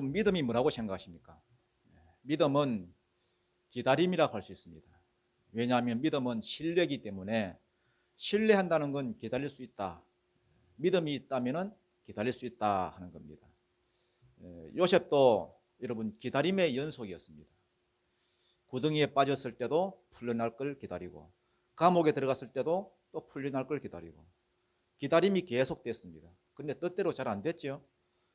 여러분 믿음이 뭐라고 생각하십니까? 믿음은 기다림이라고 할 수 있습니다. 왜냐하면 믿음은 신뢰이기 때문에 신뢰한다는 건 기다릴 수 있다. 믿음이 있다면 기다릴 수 있다 하는 겁니다. 요셉도 여러분 기다림의 연속이었습니다. 구덩이에 빠졌을 때도 풀려날 걸 기다리고 감옥에 들어갔을 때도 또 풀려날 걸 기다리고 기다림이 계속됐습니다. 근데 뜻대로 잘 안 됐죠.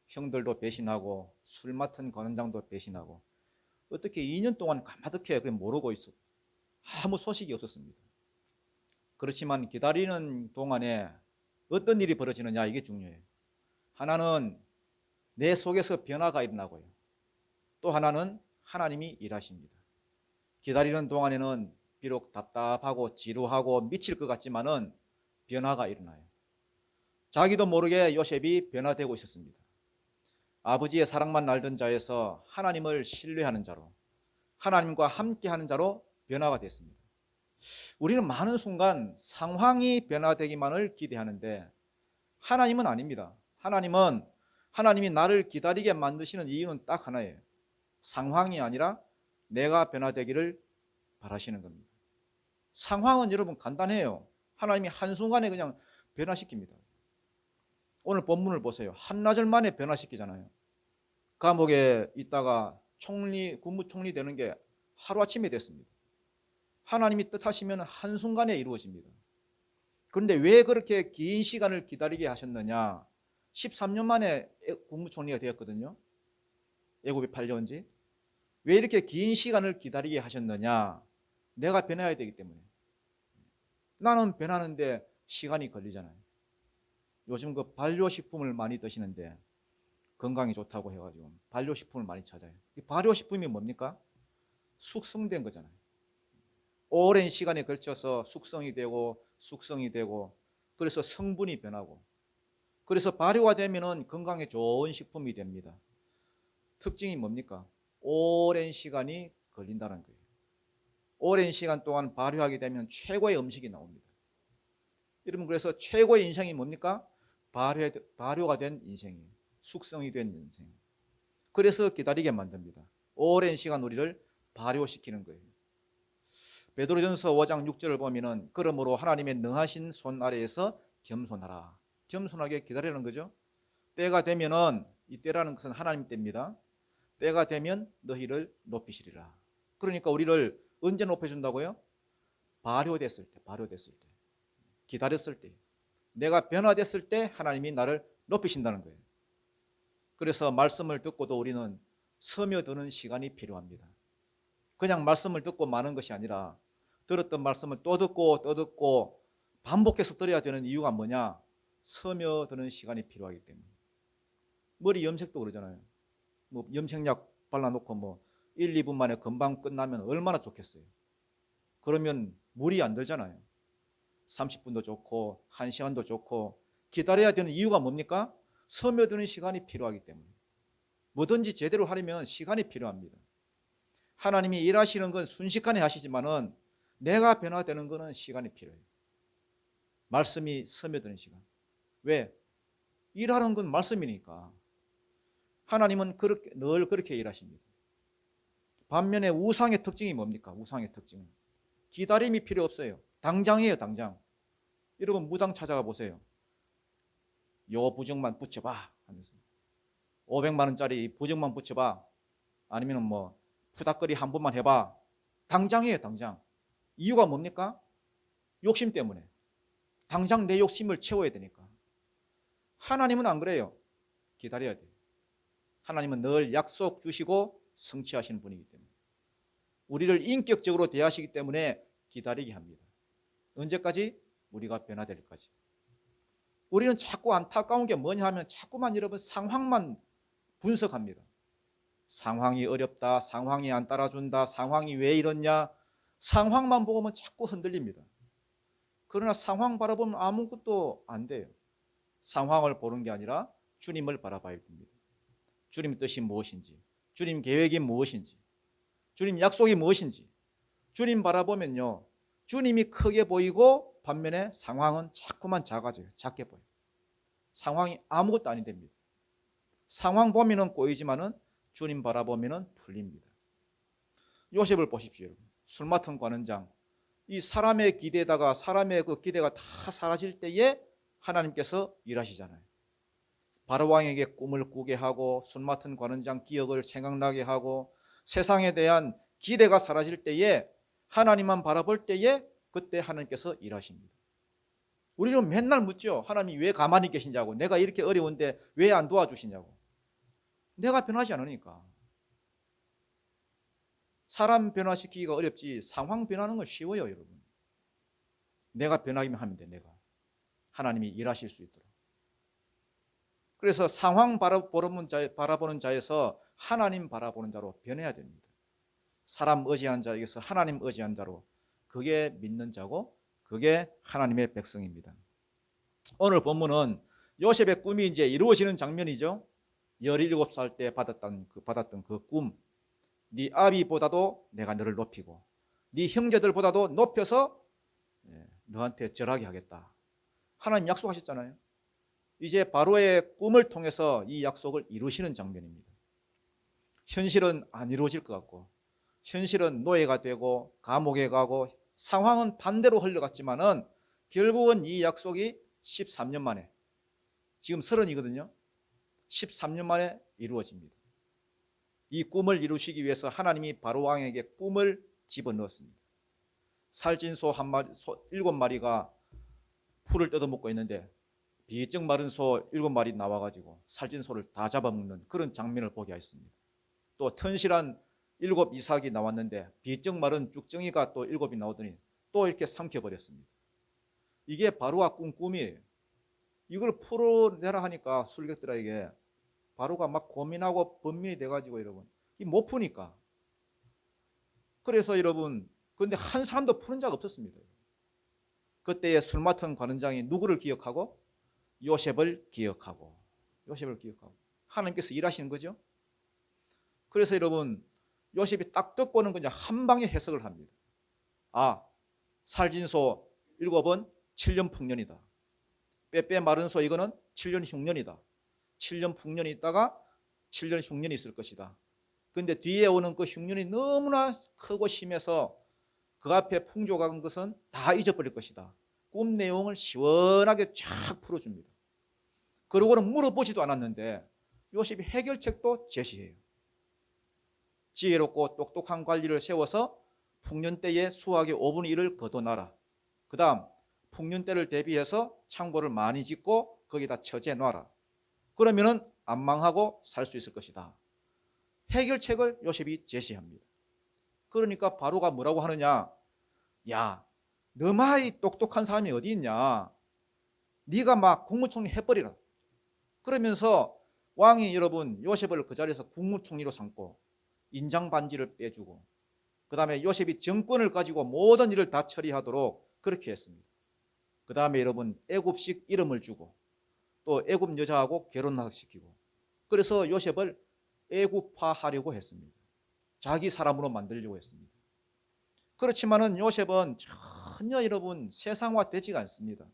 형들도 배신하고 술 맡은 관원장도 배신하고 어떻게 2년 동안 가마득해 그냥 모르고 있어 아무 소식이 없었습니다. 그렇지만 기다리는 동안에 어떤 일이 벌어지느냐 이게 중요해요. 하나는 내 속에서 변화가 일어나고요. 또 하나는 하나님이 일하십니다. 기다리는 동안에는 비록 답답하고 지루하고 미칠 것 같지만은 변화가 일어나요. 자기도 모르게 요셉이 변화되고 있었습니다. 아버지의 사랑만 알던 자에서 하나님을 신뢰하는 자로 하나님과 함께하는 자로 변화가 됐습니다. 우리는 많은 순간 상황이 변화되기만을 기대하는데 하나님은 아닙니다. 하나님이 나를 기다리게 만드시는 이유는 딱 하나예요. 상황이 아니라 내가 변화되기를 바라시는 겁니다. 상황은 여러분 간단해요. 하나님이 한순간에 그냥 변화시킵니다. 오늘 본문을 보세요. 한나절 만에 변화시키잖아요. 감옥에 있다가 국무총리 되는 게 하루아침에 됐습니다. 하나님이 뜻하시면 한순간에 이루어집니다. 그런데 왜 그렇게 긴 시간을 기다리게 하셨느냐? 13년 만에 국무총리가 되었거든요. 애굽에 팔려온 지. 왜 이렇게 긴 시간을 기다리게 하셨느냐? 내가 변해야 되기 때문에. 나는 변하는데 시간이 걸리잖아요. 요즘 그 발효식품을 많이 드시는데 건강에 좋다고 해가지고 발효식품을 많이 찾아요. 이 발효식품이 뭡니까? 숙성된 거잖아요. 오랜 시간에 걸쳐서 숙성이 되고 그래서 성분이 변하고 그래서 발효가 되면은 건강에 좋은 식품이 됩니다. 특징이 뭡니까? 오랜 시간이 걸린다는 거예요. 오랜 시간 동안 발효하게 되면 최고의 음식이 나옵니다. 여러분 그래서 최고의 인생이 뭡니까? 발효가 된 인생이에요. 숙성이 된 인생. 그래서 기다리게 만듭니다. 오랜 시간 우리를 발효시키는 거예요. 베드로전서 5장 6절을 보면은 그러므로 하나님의 능하신 손 아래에서 겸손하라. 겸손하게 기다리는 거죠. 때가 되면은 이 때라는 것은 하나님 때입니다. 때가 되면 너희를 높이시리라. 그러니까 우리를 언제 높여준다고요? 발효됐을 때, 기다렸을 때, 내가 변화됐을 때 하나님이 나를 높이신다는 거예요. 그래서 말씀을 듣고도 우리는 스며드는 시간이 필요합니다. 그냥 말씀을 듣고 마는 것이 아니라 들었던 말씀을 또 듣고 반복해서 들어야 되는 이유가 뭐냐? 스며드는 시간이 필요하기 때문에. 머리 염색도 그러잖아요. 뭐 염색약 발라놓고 뭐 1, 2분 만에 금방 끝나면 얼마나 좋겠어요. 그러면 물이 안 들잖아요. 30분도 좋고 1시간도 좋고 기다려야 되는 이유가 뭡니까? 스며드는 시간이 필요하기 때문에. 뭐든지 제대로 하려면 시간이 필요합니다. 하나님이 일하시는 건 순식간에 하시지만은 내가 변화되는 것은 시간이 필요해요. 말씀이 스며드는 시간. 왜? 일하는 건 말씀이니까. 하나님은 늘 그렇게 일하십니다. 반면에 우상의 특징이 뭡니까? 우상의 특징은 기다림이 필요 없어요. 당장이에요, 당장. 여러분 무당 찾아가 보세요. 요 부정만 붙여봐 하면서 500만 원짜리 부정만 붙여봐. 아니면 뭐 푸닥거리 한 번만 해봐. 당장이에요, 당장. 이유가 뭡니까? 욕심 때문에. 당장 내 욕심을 채워야 되니까. 하나님은 안 그래요. 기다려야 돼요. 하나님은 늘 약속 주시고 성취하시는 분이기 때문에 우리를 인격적으로 대하시기 때문에 기다리게 합니다. 언제까지? 우리가 변화될 때까지. 우리는 자꾸 안타까운 게 뭐냐 하면 자꾸만 여러분 상황만 분석합니다. 상황이 어렵다, 상황이 안 따라준다, 상황이 왜 이러냐, 상황만 보면 자꾸 흔들립니다. 그러나 상황 바라보면 아무것도 안 돼요. 상황을 보는 게 아니라 주님을 바라봐야 됩니다. 주님 뜻이 무엇인지, 주님 계획이 무엇인지, 주님 약속이 무엇인지 주님 바라보면요, 주님이 크게 보이고 반면에 상황은 자꾸만 작아져요. 작게 보여요. 상황이 아무것도 아닌 됩니다. 상황 보면은 꼬이지만은 주님 바라보면 풀립니다. 요셉을 보십시오. 여러분. 술 맡은 관원장, 이 사람의 기대다가 사람의 그 기대가 다 사라질 때에 하나님께서 일하시잖아요. 바로 왕에게 꿈을 꾸게 하고 술 맡은 관원장 기억을 생각나게 하고 세상에 대한 기대가 사라질 때에 하나님만 바라볼 때에 그때 하나님께서 일하십니다. 우리는 맨날 묻죠. 하나님이 왜 가만히 계시냐고. 내가 이렇게 어려운데 왜 안 도와주시냐고. 내가 변하지 않으니까. 사람 변화시키기가 어렵지 상황 변하는 건 쉬워요, 여러분. 내가 변하기만 하면 돼, 내가. 하나님이 일하실 수 있도록. 그래서 상황 바라보는 자에서 하나님 바라보는 자로 변해야 됩니다. 사람 의지하는 자에게서 하나님 의지하는 자로, 그게 믿는 자고 그게 하나님의 백성입니다. 오늘 본문은 요셉의 꿈이 이제 이루어지는 장면이죠. 17살 때 받았던 그 꿈. 네 아비보다도 내가 너를 높이고 네 형제들보다도 높여서 너한테 절하게 하겠다. 하나님 약속하셨잖아요. 이제 바로의 꿈을 통해서 이 약속을 이루시는 장면입니다. 현실은 안 이루어질 것 같고 현실은 노예가 되고 감옥에 가고 상황은 반대로 흘러갔지만은 결국은 이 약속이 13년 만에, 지금 30이거든요. 13년 만에 이루어집니다. 이 꿈을 이루시기 위해서 하나님이 바로 왕에게 꿈을 집어넣었습니다. 살찐소 7마리가 풀을 뜯어먹고 있는데 비쩍 마른 소 7마리 나와가지고 살찐 소를 다 잡아먹는 그런 장면을 보게 하였습니다. 또 튼실한 7 이삭이 나왔는데 비쩍 마른 쭉정이가 또 7이 나오더니 또 이렇게 삼켜버렸습니다. 이게 바로가 꾼 꿈이에요. 이걸 풀어내라 하니까 술객들에게 바로가 막 고민하고 번민이 돼가지고 여러분 못 푸니까. 그래서 여러분 근데 한 사람도 푸는 자가 없었습니다. 그때의 술 맡은 관원장이 누구를 기억하고? 요셉을 기억하고 하나님께서 일하시는 거죠. 그래서 여러분 요셉이 딱 듣고는 그냥 한 방에 해석을 합니다. 아, 살진소 7은 7년 풍년이다. 빼빼 마른 소 이거는 7년 흉년이다. 7년 풍년이 있다가 7년 흉년이 있을 것이다. 근데 뒤에 오는 그 흉년이 너무나 크고 심해서 그 앞에 풍족한 것은 다 잊어버릴 것이다. 꿈 내용을 시원하게 쫙 풀어줍니다. 그러고는 물어보지도 않았는데 요셉이 해결책도 제시해요. 지혜롭고 똑똑한 관리를 세워서 풍년 때에 수확의 5분의 1을 거둬놔라. 그 다음 풍년 때를 대비해서 창고를 많이 짓고 거기다 처지해 놔라. 그러면은 안 망하고 살 수 있을 것이다. 해결책을 요셉이 제시합니다. 그러니까 바로가 뭐라고 하느냐? 야, 너마이 똑똑한 사람이 어디 있냐? 네가 막 국무총리 해버리라. 그러면서 왕이 여러분 요셉을 그 자리에서 국무총리로 삼고 인장 반지를 빼주고 그 다음에 요셉이 정권을 가지고 모든 일을 다 처리하도록 그렇게 했습니다. 그 다음에 여러분 애굽식 이름을 주고 또 애굽 여자하고 결혼시키고 그래서 요셉을 애굽화하려고 했습니다. 자기 사람으로 만들려고 했습니다. 그렇지만은 요셉은 전혀 여러분 세상화되지가 않습니다.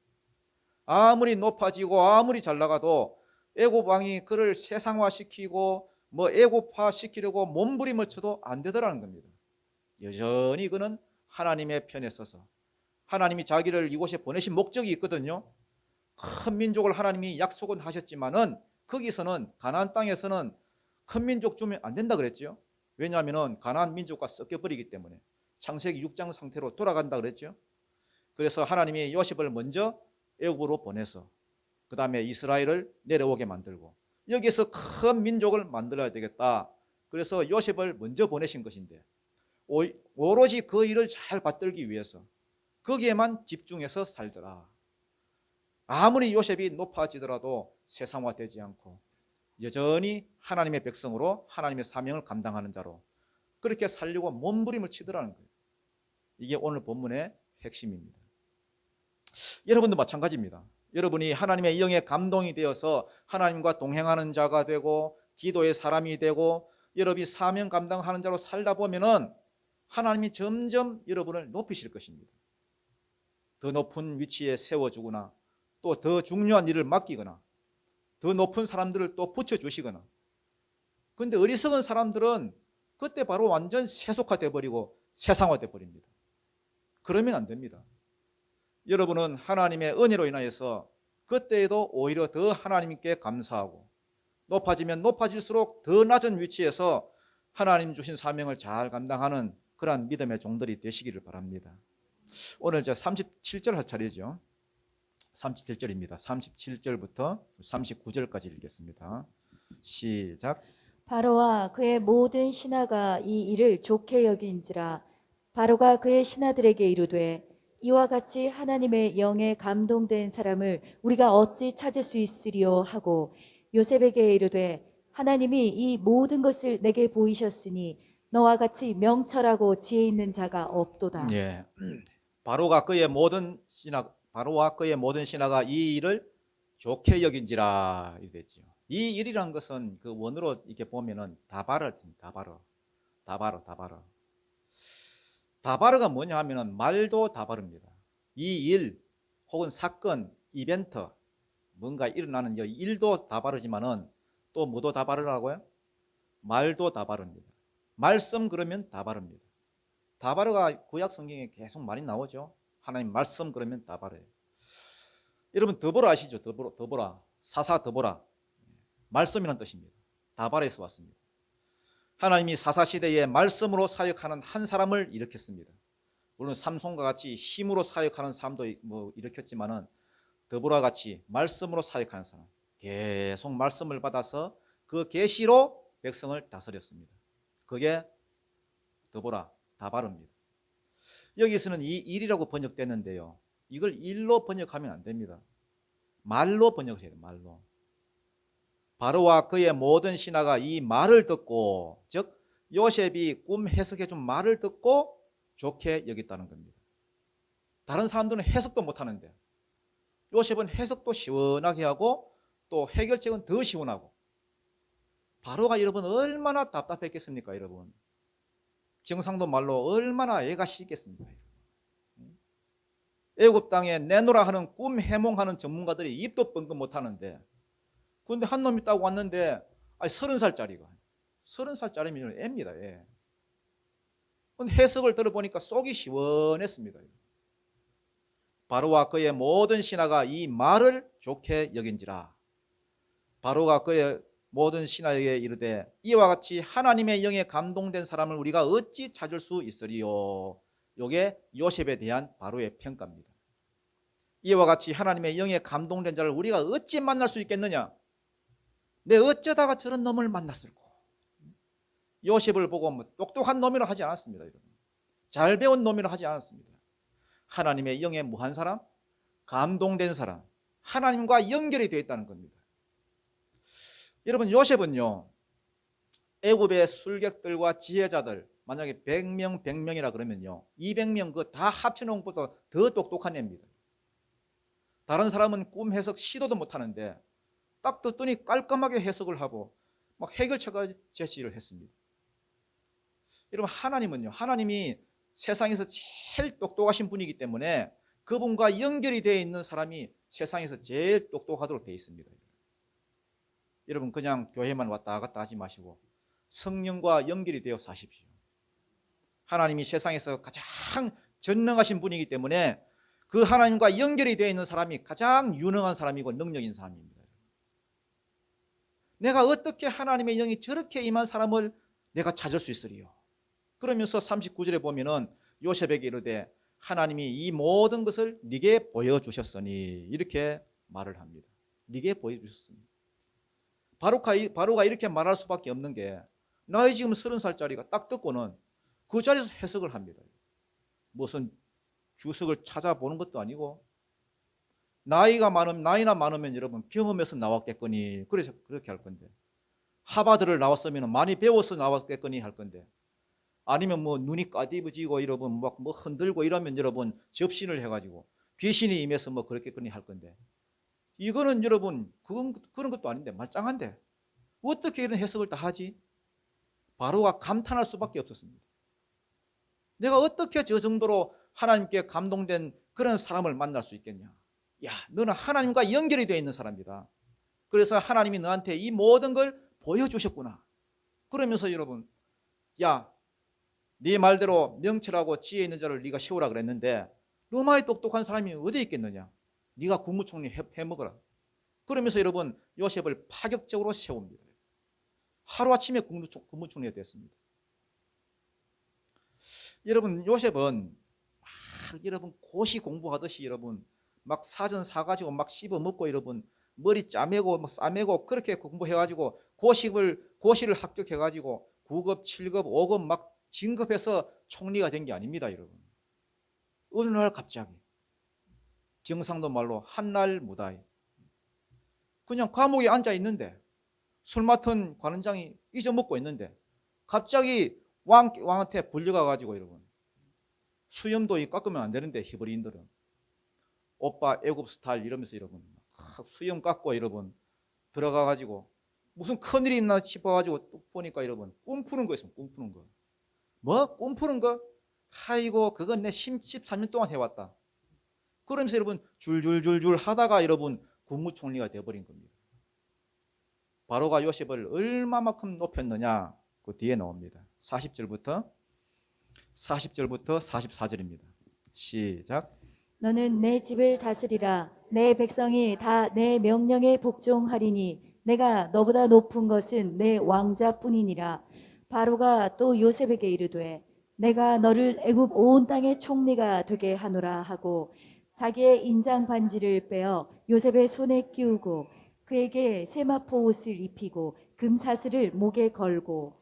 아무리 높아지고 아무리 잘 나가도 애굽 왕이 그를 세상화시키고 뭐 애굽화시키려고 몸부림을 쳐도 안 되더라는 겁니다. 여전히 그는 하나님의 편에 서서 하나님이 자기를 이곳에 보내신 목적이 있거든요. 큰 민족을 하나님이 약속은 하셨지만은 거기서는 가나안 땅에서는 큰 민족 주면 안 된다 그랬죠. 왜냐하면 가나안 민족과 섞여버리기 때문에 창세기 6장 상태로 돌아간다 그랬죠. 그래서 하나님이 요셉을 먼저 애굽으로 보내서 그 다음에 이스라엘을 내려오게 만들고 여기서 큰 민족을 만들어야 되겠다. 그래서 요셉을 먼저 보내신 것인데 오로지 그 일을 잘 받들기 위해서 거기에만 집중해서 살더라. 아무리 요셉이 높아지더라도 세상화되지 않고 여전히 하나님의 백성으로 하나님의 사명을 감당하는 자로 그렇게 살려고 몸부림을 치더라는 거예요. 이게 오늘 본문의 핵심입니다. 여러분도 마찬가지입니다. 여러분이 하나님의 영에 감동이 되어서 하나님과 동행하는 자가 되고 기도의 사람이 되고 여러분이 사명 감당하는 자로 살다 보면은 하나님이 점점 여러분을 높이실 것입니다. 더 높은 위치에 세워주거나 또 더 중요한 일을 맡기거나 더 높은 사람들을 또 붙여주시거나 근데 어리석은 사람들은 그때 바로 완전 세속화돼 버리고 세상화돼 버립니다. 그러면 안 됩니다. 여러분은 하나님의 은혜로 인하여서 그때에도 오히려 더 하나님께 감사하고 높아지면 높아질수록 더 낮은 위치에서 하나님 주신 사명을 잘 감당하는 그러한 믿음의 종들이 되시기를 바랍니다. 오늘 저 37절 할 차례죠. 37절입니다. 37절부터 39절까지 읽겠습니다. 시작. 바로와 그의 모든 신하가 이 일을 좋게 여긴지라. 바로가 그의 신하들에게 이르되 이와 같이 하나님의 영에 감동된 사람을 우리가 어찌 찾을 수 있으리요 하고 요셉에게 이르되 하나님이 이 모든 것을 내게 보이셨으니 너와 같이 명철하고 지혜 있는 자가 없도다. 예. 바로와 그의 모든 신하가 이 일을 좋게 여긴지라 이랬죠. 이 일이란 것은 그 원어로 이렇게 보면은 다바르가 뭐냐 하면은 말도 다바르입니다. 이 일 혹은 사건, 이벤트, 뭔가 일어나는 일도 다바르지만은 또 뭐도 다바르라고요? 말도 다바르입니다. 말씀 그러면 다바르입니다. 다바르가 구약 성경에 계속 많이 나오죠. 하나님 말씀 그러면 다바르예요. 여러분 더보라 아시죠? 더보라 사사 더보라 말씀이라는 뜻입니다. 다바르에서 왔습니다. 하나님이 사사시대에 말씀으로 사역하는 한 사람을 일으켰습니다. 물론 삼손과 같이 힘으로 사역하는 사람도 뭐 일으켰지만은 더보라 같이 말씀으로 사역하는 사람, 계속 말씀을 받아서 그 계시로 백성을 다스렸습니다. 그게 더보라 다바르입니다. 여기서는 이 일이라고 번역됐는데요, 이걸 일로 번역하면 안 됩니다. 말로 번역해야 돼요. 말로. 바로와 그의 모든 신하가 이 말을 듣고, 즉 요셉이 꿈 해석해 준 말을 듣고 좋게 여겼다는 겁니다. 다른 사람들은 해석도 못하는데 요셉은 해석도 시원하게 하고 또 해결책은 더 시원하고. 바로가 여러분 얼마나 답답했겠습니까? 여러분 경상도 말로 얼마나 애가 시겠습니까? 애굽 땅에 내노라 하는 꿈 해몽하는 전문가들이 입도 뻥끗 못하는데, 그런데 한 놈이 딱 왔는데 30살짜리가 30살짜리면 애입니다. 애. 근데 해석을 들어보니까 속이 시원했습니다. 바로와 그의 모든 신하가 이 말을 좋게 여긴지라. 바로가 그의 모든 신하에게 이르되 이와 같이 하나님의 영에 감동된 사람을 우리가 어찌 찾을 수 있으리요. 이게 요셉에 대한 바로의 평가입니다. 이와 같이 하나님의 영에 감동된 자를 우리가 어찌 만날 수 있겠느냐. 내 어쩌다가 저런 놈을 만났을꼬. 요셉을 보고 뭐 똑똑한 놈이라 하지 않았습니다. 잘 배운 놈이라 하지 않았습니다. 하나님의 영에 무한 사람, 감동된 사람, 하나님과 연결이 되어 있다는 겁니다. 여러분 요셉은요, 애굽의 술객들과 지혜자들 만약에 100명이라 그러면요 200명 그 다 합쳐놓은 것보다 더 똑똑한 애입니다. 다른 사람은 꿈 해석 시도도 못하는데 딱 듣더니 깔끔하게 해석을 하고 막 해결책을 제시를 했습니다. 여러분 하나님은요, 하나님이 세상에서 제일 똑똑하신 분이기 때문에 그분과 연결이 되어 있는 사람이 세상에서 제일 똑똑하도록 되어 있습니다. 여러분 그냥 교회만 왔다 갔다 하지 마시고 성령과 연결이 되어 사십시오. 하나님이 세상에서 가장 전능하신 분이기 때문에 그 하나님과 연결이 되어 있는 사람이 가장 유능한 사람이고 능력 있는 사람입니다. 내가 어떻게 하나님의 영이 저렇게 임한 사람을 내가 찾을 수 있으리요. 그러면서 39절에 보면은 요셉에게 이르되 하나님이 이 모든 것을 네게 보여주셨으니 이렇게 말을 합니다. 네게 보여주셨으니. 바로가 이렇게 말할 수밖에 없는 게 나이 지금 30살짜리가 딱 듣고는 그 자리에서 해석을 합니다. 무슨 주석을 찾아보는 것도 아니고 나이나 많으면 여러분 경험해서 나왔겠거니 그래서 그렇게 할 건데, 하버드를 나왔으면 많이 배워서 나왔겠거니 할 건데, 아니면 뭐 눈이 까디부지고 여러분 막 뭐 흔들고 이러면 여러분 접신을 해가지고 귀신이 임해서 뭐 그렇겠거니 할 건데, 이거는 여러분 그런 것도 아닌데 말짱한데 어떻게 이런 해석을 다 하지? 바로가 감탄할 수밖에 없었습니다. 내가 어떻게 저 정도로 하나님께 감동된 그런 사람을 만날 수 있겠냐. 야, 너는 하나님과 연결이 되어 있는 사람이다. 그래서 하나님이 너한테 이 모든 걸 보여주셨구나. 그러면서 여러분, 야, 네 말대로 명철하고 지혜 있는 자를 네가 세우라 그랬는데 너마이 똑똑한 사람이 어디 있겠느냐? 네가 국무총리 해먹어라. 그러면서 여러분 요셉을 파격적으로 세웁니다. 하루아침에 국무총리가 됐습니다. 여러분 요셉은 여러분 고시 공부하듯이 여러분 막 사전 사가지고 막 씹어먹고 여러분 머리 짜매고 뭐 싸매고 그렇게 공부해가지고 고시를 합격해가지고 9급, 7급, 5급 막 진급해서 총리가 된 게 아닙니다, 여러분. 어느 날 갑자기 경상도 말로 한날 무다이 그냥 감옥에 앉아 있는데 술 맡은 관원장이 잊어먹고 있는데 갑자기 왕한테 불려가가지고 여러분 수염도 깎으면 안 되는데 히브리인들은 오빠 애굽 스타일 이러면서 여러분 수염 깎고 여러분 들어가가지고 무슨 큰일이 있나 싶어가지고 또 보니까 여러분 꿈 푸는 거 있으면 꿈 푸는 거. 뭐? 꿈 푸는 거? 아이고 그건 내 13년 동안 해왔다. 그러면서 여러분 줄줄줄줄 하다가 여러분 국무총리가 되어버린 겁니다. 바로가 요셉을 얼마만큼 높였느냐 그 뒤에 나옵니다. 40절부터 44절입니다. 시작. 너는 내 집을 다스리라. 내 백성이 다 내 명령에 복종하리니 내가 너보다 높은 것은 내 왕자뿐이니라. 바로가 또 요셉에게 이르되 내가 너를 애굽 온 땅의 총리가 되게 하노라 하고 자기의 인장 반지를 빼어 요셉의 손에 끼우고 그에게 세마포 옷을 입히고 금사슬을 목에 걸고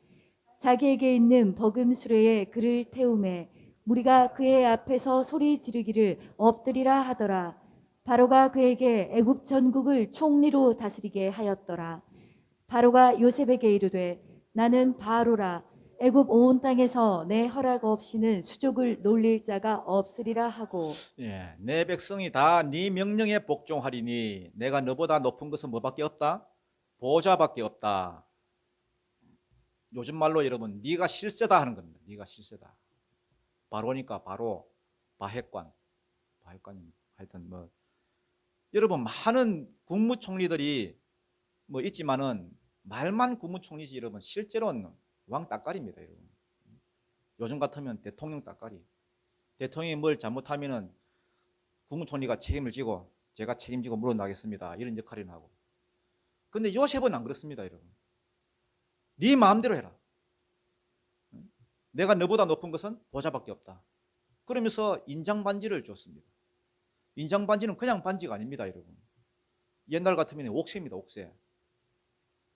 자기에게 있는 버금 수레에 그를 태우매 무리가 그의 앞에서 소리 지르기를 엎드리라 하더라. 바로가 그에게 애굽 전국을 총리로 다스리게 하였더라. 바로가 요셉에게 이르되 나는 바로라. 애굽 온 땅에서 내 허락 없이는 수족을 놀릴 자가 없으리라 하고 예, 내 백성이 다 네 명령에 복종하리니 내가 너보다 높은 것은 뭐밖에 없다? 보좌밖에 없다. 요즘 말로 여러분 네가 실세다 하는 겁니다. 네가 실세다. 바로니까 바로 바핵관 하여튼 뭐 여러분 많은 국무총리들이 뭐 있지만은 말만 국무총리지 여러분 실제로는 왕 따까리입니다. 여러분. 요즘 같으면 대통령 따까리. 대통령이 뭘 잘못하면은 국무총리가 책임을 지고 제가 책임지고 물어나겠습니다. 이런 역할을 하고. 근데 요셉은 안 그렇습니다, 여러분. 네 마음대로 해라. 내가 너보다 높은 것은 보좌밖에 없다. 그러면서 인장 반지를 줬습니다. 인장 반지는 그냥 반지가 아닙니다, 여러분. 옛날 같으면 옥새입니다, 옥새.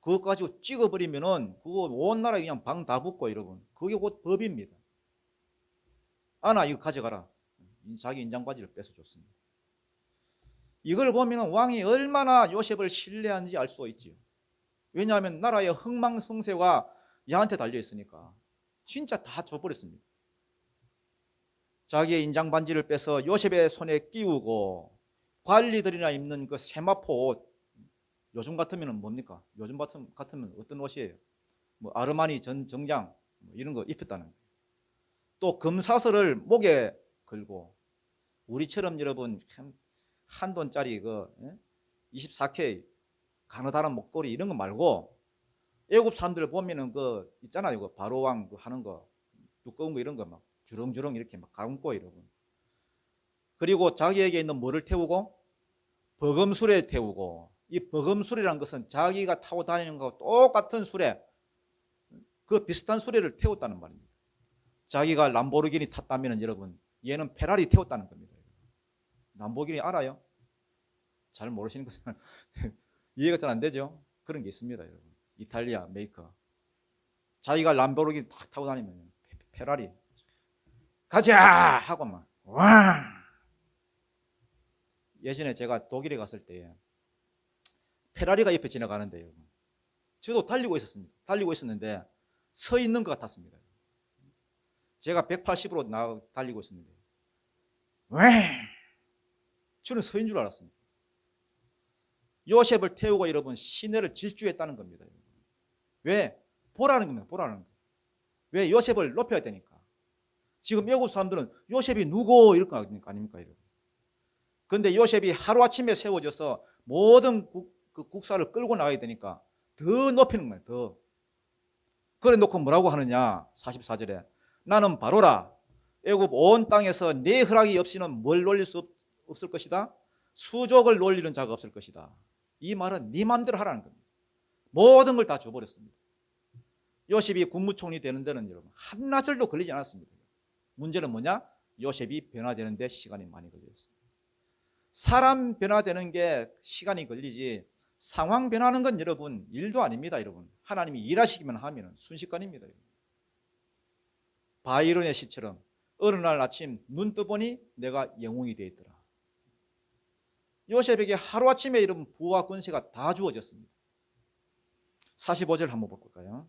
그거 가지고 찍어버리면은 그거 온 나라에 그냥 방 다 붙고 여러분. 그게 곧 법입니다. 아나 이거 가져가라. 자기 인장 바지를 뺏어줬습니다. 이걸 보면 왕이 얼마나 요셉을 신뢰하는지 알 수 있지요. 왜냐하면 나라의 흥망성쇠가 얘한테 달려 있으니까 진짜 다 줘버렸습니다. 자기의 인장 반지를 빼서 요셉의 손에 끼우고 관리들이나 입는 그 세마포 옷 요즘 같으면 뭡니까? 요즘 같으면 어떤 옷이에요? 뭐 아르마니 정장 뭐 이런 거 입혔다는 거예요. 또 금사슬을 목에 걸고 우리처럼 여러분 한 돈짜리 그 24K 가느다란 목도리 이런 거 말고 애굽 사람들 보면은 그 있잖아요. 그 바로왕 그 하는 거 두꺼운 거 이런 거 막 주렁주렁 이렇게 막 감고 이러고 그리고 자기에게 있는 뭐를 태우고 버금수레 태우고 이 버금수레라는 것은 자기가 타고 다니는 거와 똑같은 수레 그 비슷한 수레를 태웠다는 말입니다. 자기가 람보르기니 탔다면 여러분 얘는 페라리 태웠다는 겁니다. 람보르기니 알아요? 잘 모르시는 것은 이해가 잘 안 되죠? 그런 게 있습니다, 여러분. 이탈리아 메이커. 자기가 람보르기니 탁 타고 다니면 페라리 가자 하고 막 와. 예전에 제가 독일에 갔을 때 페라리가 옆에 지나가는데 여러분. 저도 달리고 있었는데 서 있는 것 같았습니다. 제가 180으로 달리고 있었는데 왜? 저는 서 있는 줄 알았습니다. 요셉을 태우고 여러분 시내를 질주했다는 겁니다. 왜? 보라는 겁니다. 보라는 거. 왜? 요셉을 높여야 되니까. 지금 애국 사람들은 요셉이 누구 이럴 거 아닙니까? 여러분. 그런데 요셉이 하루아침에 세워져서 모든 그 국사를 끌고 나가야 되니까 더 높이는 거예요. 더. 그래 놓고 뭐라고 하느냐? 44절에 나는 바로라. 애굽 온 땅에서 내 허락이 없이는 뭘 놀릴 수 없을 것이다. 수족을 놀리는 자가 없을 것이다. 이 말은 네 마음대로 하라는 겁니다. 모든 걸 다 줘버렸습니다. 요셉이 국무총리 되는 데는 여러분 한나절도 걸리지 않았습니다. 문제는 뭐냐? 요셉이 변화되는 데 시간이 많이 걸렸습니다. 사람 변화되는 게 시간이 걸리지 상황 변하는 건 여러분 일도 아닙니다. 여러분 하나님이 일하시기만 하면 순식간입니다. 여러분. 바이런의 시처럼 어느 날 아침 눈 떠보니 내가 영웅이 되어 있더라. 요셉에게 하루아침에 이런 부와 권세가 다 주어졌습니다. 45절 한번 볼까요?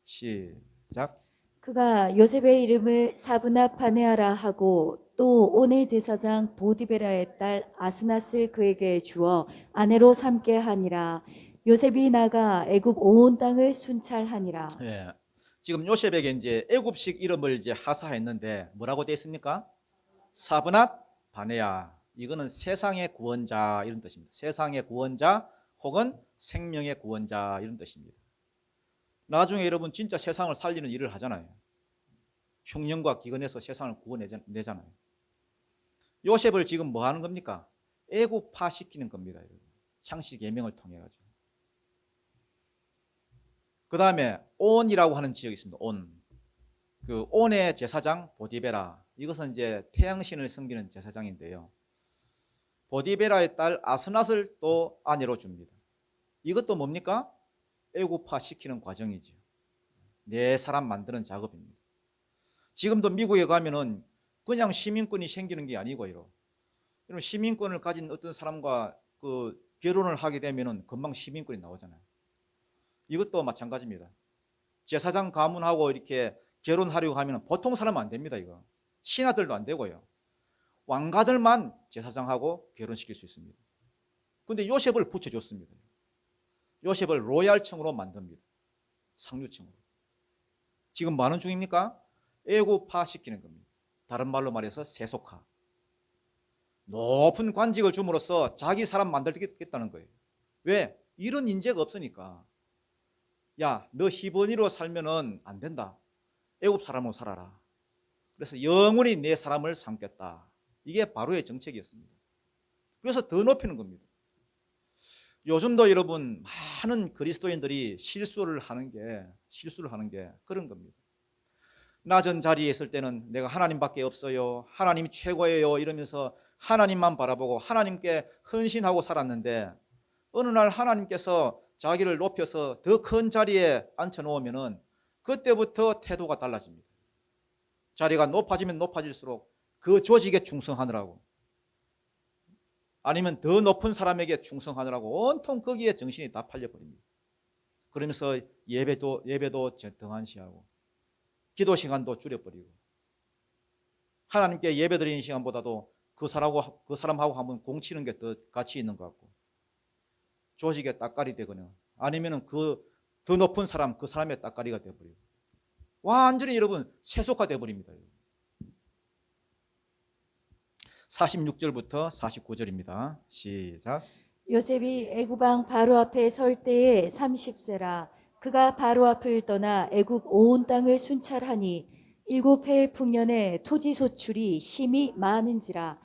시작. 그가 요셉의 이름을 사브나 파네아라 하고 또 온의 제사장 보디베라의 딸 아스낫을 그에게 주어 아내로 삼게 하니라. 요셉이 나가 애굽 온 땅을 순찰하니라. 예. 지금 요셉에게 이제 애굽식 이름을 이제 하사했는데 뭐라고 되어 있습니까? 사브낫 바네아. 이거는 세상의 구원자 이런 뜻입니다. 세상의 구원자 혹은 생명의 구원자 이런 뜻입니다. 나중에 여러분 진짜 세상을 살리는 일을 하잖아요. 흉년과 기근에서 세상을 구원내잖아요. 요셉을 지금 뭐 하는 겁니까? 애국파 시키는 겁니다. 창시 계명을 통해 가지고. 그 다음에 온이라고 하는 지역이 있습니다. 온. 그 온의 제사장 보디베라. 이것은 이제 태양신을 섬기는 제사장인데요. 보디베라의 딸 아스낫을 또 아내로 줍니다. 이것도 뭡니까? 애국파 시키는 과정이죠. 내 사람 만드는 작업입니다. 지금도 미국에 가면은 그냥 시민권이 생기는 게 아니고요. 이런 시민권을 가진 어떤 사람과 그 결혼을 하게 되면은 금방 시민권이 나오잖아요. 이것도 마찬가지입니다. 제사장 가문하고 이렇게 결혼하려고 하면 보통 사람은 안 됩니다. 이거 신하들도 안 되고요. 왕가들만 제사장하고 결혼시킬 수 있습니다. 근데 요셉을 붙여줬습니다. 요셉을 로얄층으로 만듭니다. 상류층으로. 지금 뭐 하는 중입니까? 애국파 시키는 겁니다. 다른 말로 말해서 세속화. 높은 관직을 줌으로써 자기 사람 만들겠다는 거예요. 왜? 이런 인재가 없으니까. 야, 너 히브리로 살면은 안 된다. 애굽 사람으로 살아라. 그래서 영원히 내 사람을 삼겠다. 이게 바로의 정책이었습니다. 그래서 더 높이는 겁니다. 요즘도 여러분 많은 그리스도인들이 실수를 하는 게 그런 겁니다. 낮은 자리에 있을 때는 내가 하나님밖에 없어요. 하나님이 최고예요. 이러면서 하나님만 바라보고 하나님께 헌신하고 살았는데 어느 날 하나님께서 자기를 높여서 더 큰 자리에 앉혀놓으면은 그때부터 태도가 달라집니다. 자리가 높아지면 높아질수록 그 조직에 충성하느라고 아니면 더 높은 사람에게 충성하느라고 온통 거기에 정신이 다 팔려버립니다. 그러면서 예배도 등한시하고 기도 시간도 줄여버리고 하나님께 예배드리는 시간보다도 그 사람하고 한번 공치는 게 더 가치 있는 것 같고 조직에 따까리 되거나 아니면은 그 더 높은 사람 그 사람의 따까리가 되어버리고 완전히 여러분 세속화돼 버립니다. 46절부터 49절입니다. 시작. 요셉이 애굽 왕 바로 앞에 설 때에 30세라. 그가 바로 앞을 떠나 애굽 온 땅을 순찰하니 7해의 풍년에 토지 소출이 심히 많은지라.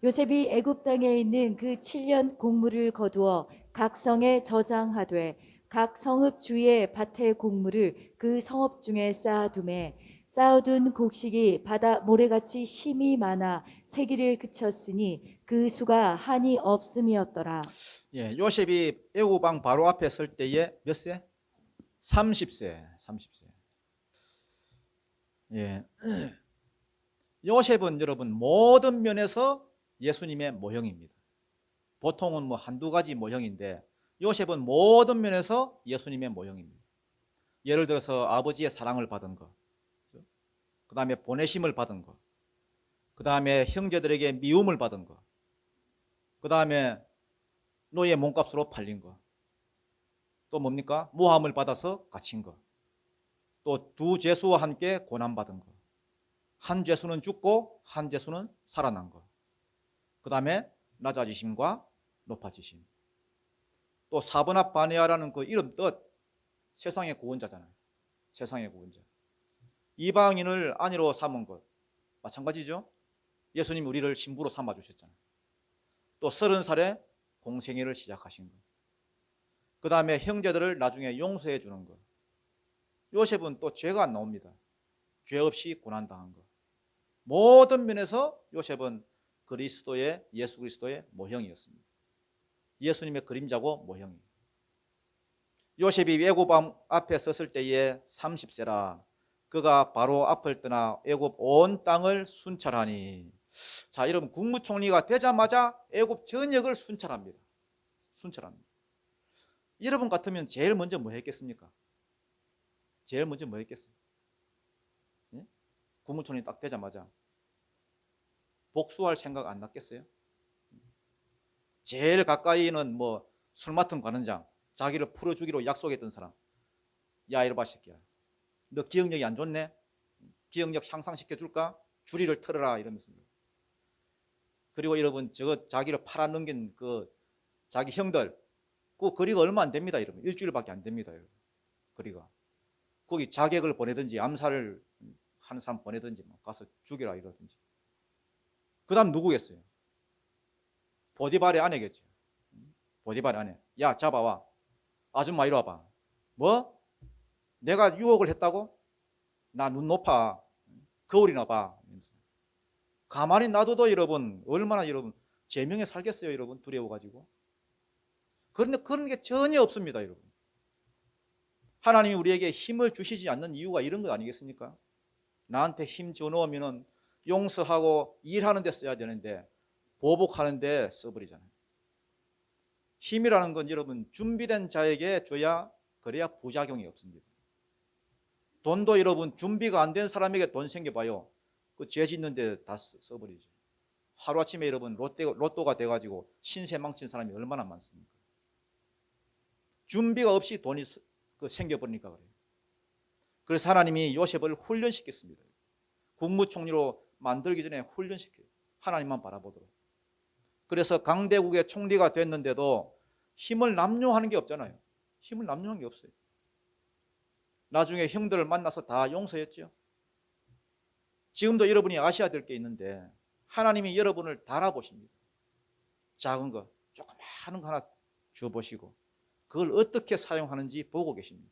요셉이 애굽 땅에 있는 그 7년 곡물을 거두어 각 성에 저장하되 각 성읍 주위의 밭의 곡물을 그 성읍 중에 쌓아두매 쌓아둔 곡식이 바다 모래같이 심히 많아 세기를 그쳤으니 그 수가 한이 없음이었더라. 예, 요셉이 애굽 왕 바로 앞에 설 때에 몇 세? 30세. 예. 요셉은 여러분 모든 면에서 예수님의 모형입니다. 보통은 뭐 한두 가지 모형인데 요셉은 모든 면에서 예수님의 모형입니다. 예를 들어서 아버지의 사랑을 받은 것, 그 다음에 보내심을 받은 것, 그 다음에 형제들에게 미움을 받은 것, 그 다음에 노예 몸값으로 팔린 것, 또 뭡니까? 모함을 받아서 갇힌 것, 또 두 죄수와 함께 고난받은 것, 한 죄수는 죽고 한 죄수는 살아난 것, 그 다음에 낮아지심과 높아지심, 또 사브나 바네아라는 그 이름 뜻 세상의 구원자잖아요. 세상의 구원자. 이방인을 아내로 삼은 것 마찬가지죠. 예수님 우리를 신부로 삼아 주셨잖아요. 또 30살에 공생애를 시작하신 것. 그 다음에 형제들을 나중에 용서해 주는 것. 요셉은 또 죄가 안 나옵니다. 죄 없이 고난당한 것. 모든 면에서 요셉은 예수 그리스도의 모형이었습니다. 예수님의 그림자고 모형이에요. 요셉이 애굽 앞에 섰을 때에 30세라 그가 바로 앞을 떠나 애굽 온 땅을 순찰하니. 자, 여러분 국무총리가 되자마자 애굽 전역을 순찰합니다. 순찰합니다. 여러분 같으면 제일 먼저 뭐 했겠습니까? 제일 먼저 뭐 했겠어요? 예? 국무총리 딱 되자마자 복수할 생각 안 났겠어요? 제일 가까이는 뭐 술 맡은 관원장, 자기를 풀어주기로 약속했던 사람. 야, 이러봐 새끼야, 너 기억력이 안 좋네? 기억력 향상시켜줄까? 주리를 털어라 이러면서. 그리고 여러분 저거 자기를 팔아넘긴 그 자기 형들, 그 거리가 얼마 안 됩니다. 여러분 일주일밖에 안 됩니다. 여러분. 거리가 거기 자객을 보내든지 암살을 하는 사람 보내든지 가서 죽여라 이러든지. 그 다음 누구겠어요? 보디발의 아내겠죠. 보디발의 아내. 야, 잡아와. 아줌마 이리 와봐. 뭐? 내가 유혹을 했다고? 나 눈 높아. 거울이나 봐. 가만히 놔둬도 여러분 얼마나 여러분 제명에 살겠어요. 여러분 두려워가지고. 그런데 그런 게 전혀 없습니다. 여러분. 하나님이 우리에게 힘을 주시지 않는 이유가 이런 것 아니겠습니까? 나한테 힘 줘놓으면 용서하고 일하는 데 써야 되는데 보복하는 데 써버리잖아요. 힘이라는 건 여러분 준비된 자에게 줘야, 그래야 부작용이 없습니다. 돈도 여러분 준비가 안 된 사람에게 돈 생겨봐요. 그 죄 짓는 데 다 써버리죠. 하루아침에 여러분 로또가 돼가지고 신세 망친 사람이 얼마나 많습니까? 준비가 없이 돈이 생겨버리니까 그래요. 그래서 하나님이 요셉을 훈련시켰습니다. 국무총리로 만들기 전에 훈련시켜요. 하나님만 바라보도록. 그래서 강대국의 총리가 됐는데도 힘을 남용하는 게 없잖아요. 힘을 남용한 게 없어요. 나중에 형들을 만나서 다 용서했죠. 지금도 여러분이 아셔야 될 게 있는데 하나님이 여러분을 달아보십니다. 작은 거, 조그마한 거 하나 줘보시고 그걸 어떻게 사용하는지 보고 계십니다.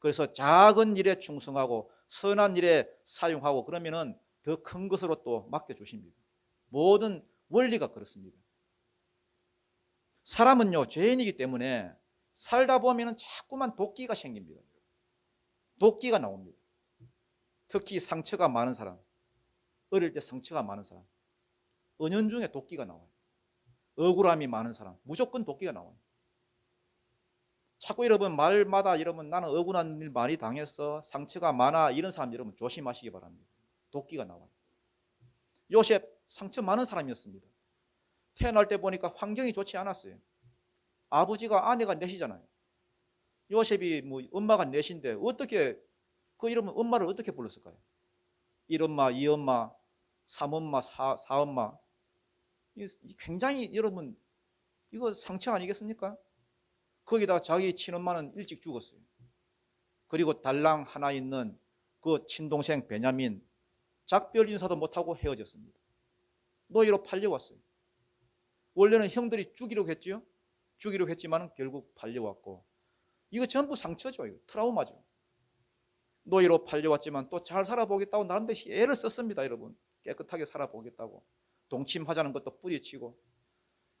그래서 작은 일에 충성하고 선한 일에 사용하고 그러면은 더 큰 것으로 또 맡겨주십니다. 모든 원리가 그렇습니다. 사람은요, 죄인이기 때문에 살다 보면은 자꾸만 도끼가 생깁니다. 도끼가 나옵니다. 특히 상처가 많은 사람, 어릴 때 상처가 많은 사람, 은연중에 도끼가 나와요. 억울함이 많은 사람, 무조건 도끼가 나와요. 자꾸 여러분 말마다 여러분 나는 억울한 일 많이 당했어, 상처가 많아, 이런 사람 여러분 조심하시기 바랍니다. 도끼가 나와요. 요셉 상처 많은 사람이었습니다. 태어날 때 보니까 환경이 좋지 않았어요. 아버지가 아내가 넷이잖아요. 요셉이 뭐 엄마가 넷인데 어떻게 그 이름은 엄마를 어떻게 불렀을까요? 1엄마, 2엄마, 3엄마, 4엄마. 굉장히 여러분 이거 상처 아니겠습니까? 거기다가 자기 친엄마는 일찍 죽었어요. 그리고 달랑 하나 있는 그 친동생 베냐민 작별 인사도 못하고 헤어졌습니다. 노예로 팔려왔어요. 원래는 형들이 죽이려고 했지요. 죽이려고 했지만 결국 팔려왔고, 이거 전부 상처죠. 이거 트라우마죠. 노예로 팔려왔지만 또 잘 살아보겠다고 나름대로 애를 썼습니다. 여러분 깨끗하게 살아보겠다고 동침하자는 것도 뿌리치고,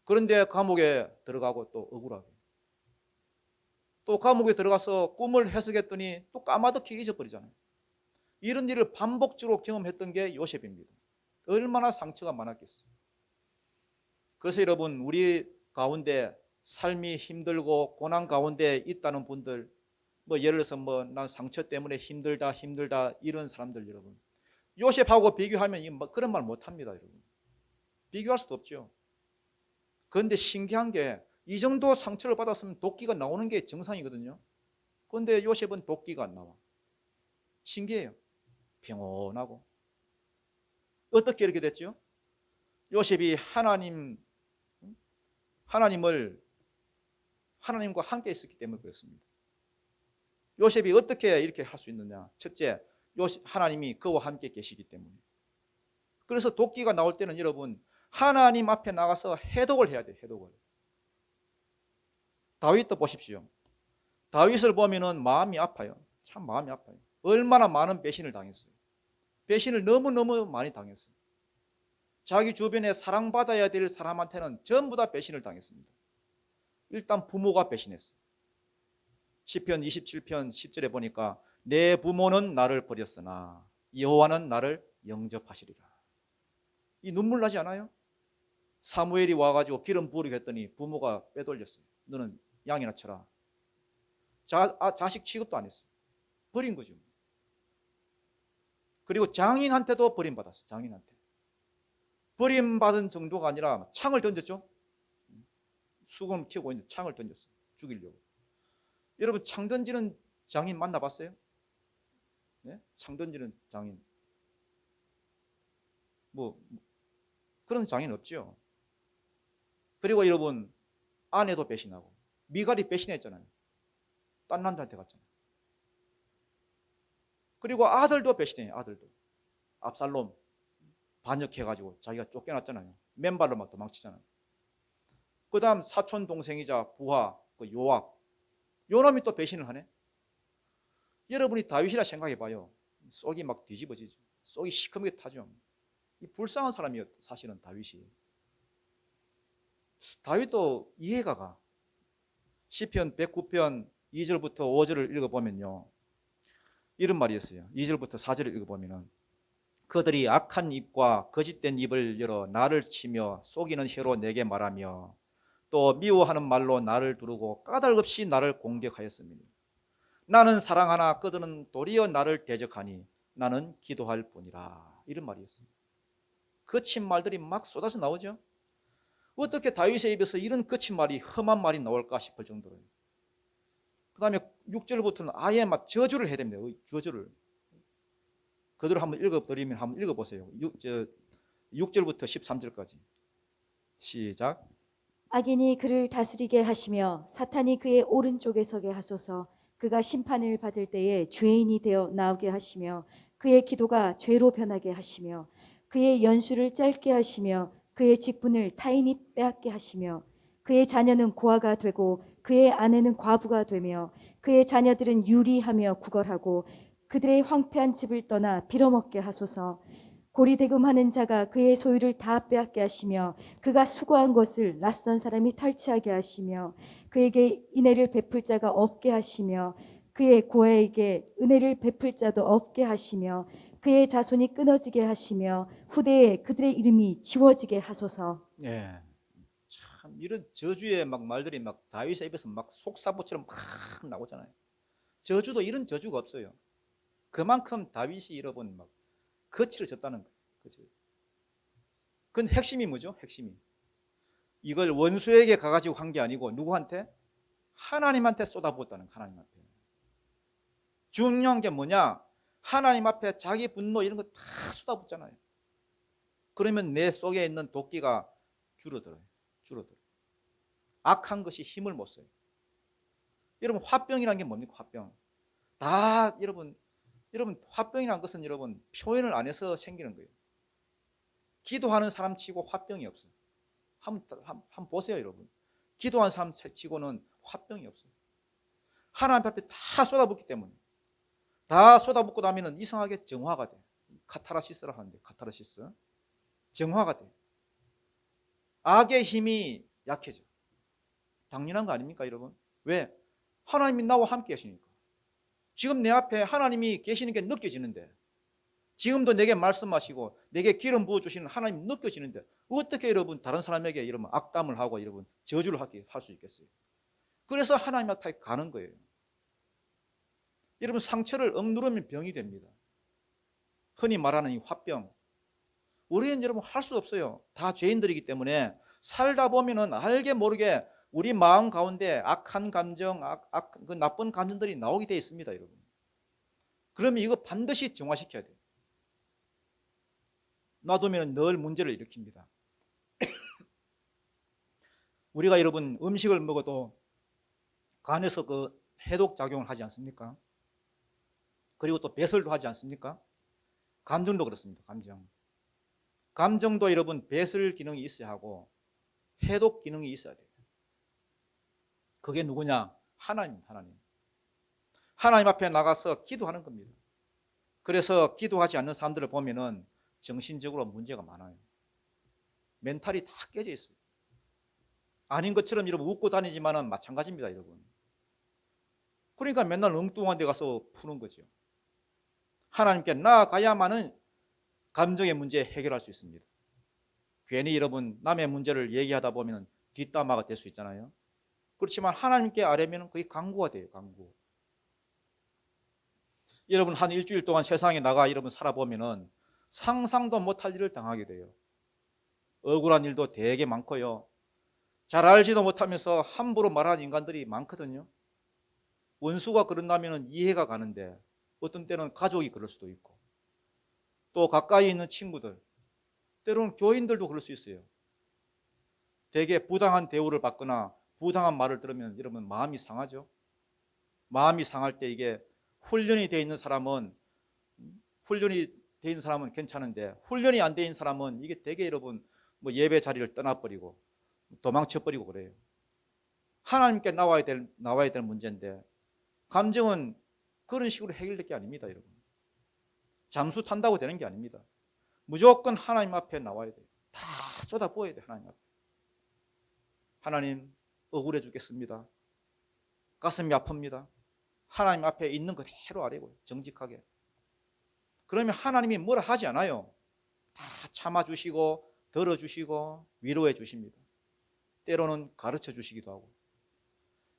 그런데 감옥에 들어가고 또 억울하게 또 감옥에 들어가서 꿈을 해석했더니 또 까마득히 잊어버리잖아요. 이런 일을 반복적으로 경험했던 게 요셉입니다. 얼마나 상처가 많았겠어요. 그래서 여러분 우리 가운데 삶이 힘들고 고난 가운데 있다는 분들, 뭐 예를 들어서 뭐 난 상처 때문에 힘들다 이런 사람들, 여러분 요셉하고 비교하면 그런 말 못합니다. 여러분 비교할 수도 없죠. 그런데 신기한 게 이 정도 상처를 받았으면 도끼가 나오는 게 정상이거든요. 그런데 요셉은 도끼가 안 나와. 신기해요. 평온하고. 어떻게 이렇게 됐죠? 요셉이 하나님과 함께 있었기 때문에 그렇습니다. 요셉이 어떻게 이렇게 할 수 있느냐? 첫째, 하나님이 그와 함께 계시기 때문에. 그래서 도끼가 나올 때는 여러분 하나님 앞에 나가서 해독을 해야 돼요. 해독을. 다윗도 보십시오. 다윗을 보면은 마음이 아파요. 참 마음이 아파요. 얼마나 많은 배신을 당했어요. 배신을 너무너무 많이 당했어요. 자기 주변에 사랑받아야 될 사람한테는 전부 다 배신을 당했습니다. 일단 부모가 배신했어요. 시편 27편 10절에 보니까 내 부모는 나를 버렸으나 여호와는 나를 영접하시리라. 이 눈물 나지 않아요? 사무엘이 와가지고 기름 부으려고 했더니 부모가 빼돌렸어요. 너는 양이나 쳐라. 자식 취급도 안 했어요. 버린 거죠. 그리고 장인한테도 버림받았어요. 장인한테. 버림받은 정도가 아니라 창을 던졌죠. 수건 키우고 있는데 창을 던졌어요. 죽이려고. 여러분 창 던지는 장인 만나봤어요? 네? 창 던지는 장인. 그런 장인 없죠. 그리고 여러분 아내도 배신하고 미갈이 배신했잖아요. 딴 남자한테 갔잖아요. 그리고 아들도 배신해요. 아들도 압살롬 반역해가지고 자기가 쫓겨났잖아요. 맨발로 막 도망치잖아요. 그 다음 사촌 동생이자 부하 그 요압, 요 놈이 또 배신을 하네. 여러분이 다윗이라 생각해봐요. 속이 막 뒤집어지죠. 속이 시커멓게 타죠. 이 불쌍한 사람이었다. 사실은 다윗이. 다윗도 이해가 가. 시편 109편 2절부터 5절을 읽어보면요, 이런 말이 있어요. 2절부터 4절을 읽어보면은 그들이 악한 입과 거짓된 입을 열어 나를 치며 속이는 혀로 내게 말하며 또 미워하는 말로 나를 두르고 까닭없이 나를 공격하였습니다. 나는 사랑하나 그들은 도리어 나를 대적하니 나는 기도할 뿐이라. 이런 말이 있어요. 거친 말들이 막 쏟아져 나오죠. 어떻게 다윗의 입에서 이런 거친 말이, 험한 말이 나올까 싶을 정도로. 그 다음에 6절부터는 아예 막 저주를 해야 됩니다. 저주를. 그대로 한번 읽어드리면 한번 읽어보세요. 6절부터 13절까지. 시작. 악인이 그를 다스리게 하시며 사탄이 그의 오른쪽에 서게 하소서. 그가 심판을 받을 때에 죄인이 되어 나오게 하시며 그의 기도가 죄로 변하게 하시며 그의 연수를 짧게 하시며 그의 직분을 타인이 빼앗게 하시며 그의 자녀는 고아가 되고 그의 아내는 과부가 되며 그의 자녀들은 유리하며 구걸하고 그들의 황폐한 집을 떠나 빌어먹게 하소서. 고리대금하는 자가 그의 소유를 다 빼앗게 하시며 그가 수고한 것을 낯선 사람이 탈취하게 하시며 그에게 인애를 베풀 자가 없게 하시며 그의 고아에게 은혜를 베풀 자도 없게 하시며 그의 자손이 끊어지게 하시며 후대에 그들의 이름이 지워지게 하소서. 예. 참 이런 저주의 막 말들이 막 다윗의 입에서 막 속사포처럼 막 나오잖아요. 저주도 이런 저주가 없어요. 그만큼 다윗이 여러분 막 거칠을 졌다는 거예요. 그죠? 그건 핵심이 뭐죠? 핵심이 이걸 원수에게 가가지고 한 게 아니고 누구한테? 하나님한테 쏟아부었다는 거예요. 하나님한테. 중요한 게 뭐냐? 하나님 앞에 자기 분노 이런 거 다 쏟아붓잖아요. 그러면 내 속에 있는 도끼가 줄어들어요. 줄어들어요. 악한 것이 힘을 못 써요. 여러분 화병이라는 게 뭡니까? 화병. 다 여러분 화병이라는 것은 여러분 표현을 안 해서 생기는 거예요. 기도하는 사람 치고 화병이 없어요. 한번 보세요, 여러분. 기도하는 사람 치고는 화병이 없어요. 하나님 앞에 다 쏟아붓기 때문에. 다 쏟아붓고 나면은 이상하게 정화가 돼. 카타르시스라 하는데, 카타르시스. 정화가 돼. 악의 힘이 약해져. 당연한 거 아닙니까, 여러분? 왜? 하나님이 나와 함께 계시니까. 지금 내 앞에 하나님이 계시는 게 느껴지는데, 지금도 내게 말씀하시고 내게 기름 부어주시는 하나님 느껴지는데 어떻게 여러분 다른 사람에게 이러면 악담을 하고 여러분 저주를 할 수 있겠어요? 그래서 하나님 앞에 가는 거예요. 여러분 상처를 억누르면 병이 됩니다. 흔히 말하는 이 화병. 우리는 여러분 할 수 없어요. 다 죄인들이기 때문에 살다 보면은 알게 모르게 우리 마음 가운데 악한 감정, 그 나쁜 감정들이 나오게 돼 있습니다, 여러분. 그러면 이거 반드시 정화시켜야 돼요. 놔두면 늘 문제를 일으킵니다. 우리가 여러분 음식을 먹어도 간에서 그 해독 작용을 하지 않습니까? 그리고 또 배설도 하지 않습니까? 감정도 그렇습니다. 감정도 여러분 배설 기능이 있어야 하고 해독 기능이 있어야 돼요. 그게 누구냐? 하나님입니다. 하나님 앞에 나가서 기도하는 겁니다. 그래서 기도하지 않는 사람들을 보면은 정신적으로 문제가 많아요. 멘탈이 다 깨져 있어요. 아닌 것처럼 여러분 웃고 다니지만은 마찬가지입니다, 여러분. 그러니까 맨날 엉뚱한 데 가서 푸는 거죠. 하나님께 나아가야만은 감정의 문제 해결할 수 있습니다. 괜히 여러분 남의 문제를 얘기하다 보면 뒷담화가 될 수 있잖아요. 그렇지만 하나님께 아뢰면 그게 강구가 돼요. 강구. 여러분 한 일주일 동안 세상에 나가 여러분 살아보면은 상상도 못할 일을 당하게 돼요. 억울한 일도 되게 많고요. 잘 알지도 못하면서 함부로 말하는 인간들이 많거든요. 원수가 그런다면 이해가 가는데 어떤 때는 가족이 그럴 수도 있고 또 가까이 있는 친구들, 때로는 교인들도 그럴 수 있어요. 되게 부당한 대우를 받거나 부당한 말을 들으면 여러분 마음이 상하죠. 마음이 상할 때 이게 훈련이 되어 있는 사람은 괜찮은데 훈련이 안 되어 있는 사람은 이게 되게 여러분 뭐 예배 자리를 떠나버리고 도망쳐버리고 그래요. 하나님께 나와야 될 문제인데 감정은 그런 식으로 해결될 게 아닙니다, 여러분. 잠수 탄다고 되는 게 아닙니다. 무조건 하나님 앞에 나와야 돼요. 다 쏟아부어야 돼요, 하나님 앞에. 하나님, 억울해 죽겠습니다. 가슴이 아픕니다. 하나님 앞에 있는 그대로 아뢰고 정직하게. 그러면 하나님이 뭐라 하지 않아요. 다 참아주시고 들어주시고 위로해 주십니다. 때로는 가르쳐 주시기도 하고.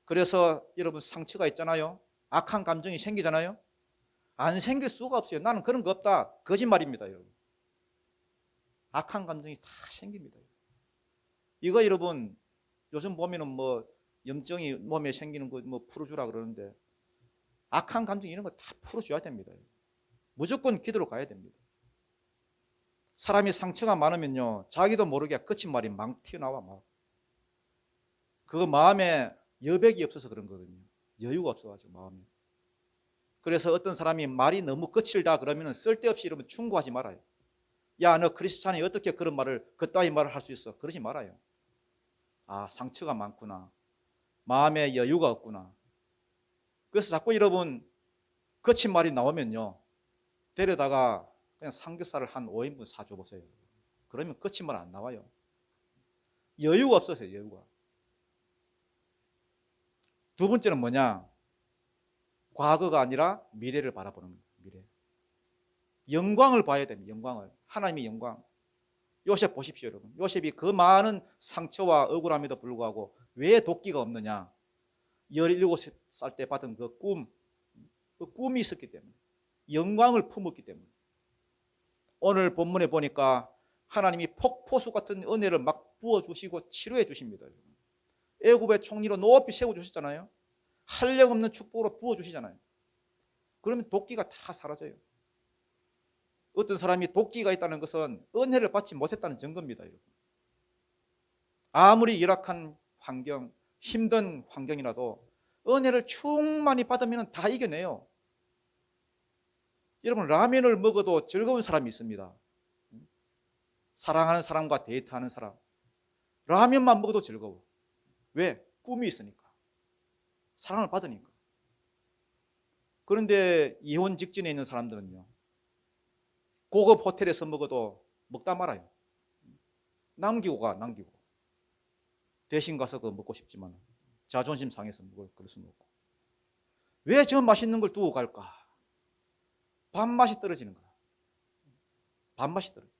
그래서 여러분 상처가 있잖아요. 악한 감정이 생기잖아요. 안 생길 수가 없어요. 나는 그런 거 없다. 거짓말입니다, 여러분. 악한 감정이 다 생깁니다. 이거 여러분 요즘 보면은 뭐 염증이 몸에 생기는 거 뭐 풀어주라 그러는데 악한 감정 이런 거 다 풀어줘야 됩니다. 무조건 기도로 가야 됩니다. 사람이 상처가 많으면요 자기도 모르게 거친 말이 막 튀어나와 막. 그 마음에 여백이 없어서 그런 거거든요. 여유가 없어가지고 마음에. 그래서 어떤 사람이 말이 너무 거칠다 그러면 쓸데없이 이러면 충고하지 말아요. 야, 너 크리스찬이 어떻게 그런 말을 그따위 말을 할 수 있어? 그러지 말아요. 아, 상처가 많구나. 마음에 여유가 없구나. 그래서 자꾸 여러분 거친 말이 나오면요 데려다가 그냥 삼겹살을 한 5인분 사줘 보세요. 그러면 거친 말 안 나와요. 여유가 없어서요. 여유가. 두 번째는 뭐냐? 과거가 아니라 미래를 바라보는 거예요. 미래. 영광을 봐야 됩니다. 영광을. 하나님의 영광. 요셉 보십시오, 여러분. 요셉이 그 많은 상처와 억울함에도 불구하고 왜 도끼가 없느냐? 17살 때 받은 그 꿈이 있었기 때문에. 영광을 품었기 때문에. 오늘 본문에 보니까 하나님이 폭포수 같은 은혜를 막 부어주시고 치료해 주십니다. 애굽의 총리로 높이 세워주셨잖아요. 한량없는 축복으로 부어주시잖아요. 그러면 도끼가 다 사라져요. 어떤 사람이 도끼가 있다는 것은 은혜를 받지 못했다는 증거입니다. 여러분. 아무리 열악한 환경, 힘든 환경이라도 은혜를 충만히 받으면 다 이겨내요. 여러분 라면을 먹어도 즐거운 사람이 있습니다. 사랑하는 사람과 데이트하는 사람. 라면만 먹어도 즐거워. 왜? 꿈이 있으니까. 사랑을 받으니까. 그런데 이혼 직전에 있는 사람들은요. 고급 호텔에서 먹어도 먹다 말아요. 남기고 가, 남기고. 대신 가서 그거 먹고 싶지만 자존심 상해서 그럴 수는 없고. 왜 저 맛있는 걸 두고 갈까? 밥맛이 떨어지는 거야. 밥맛이 떨어져.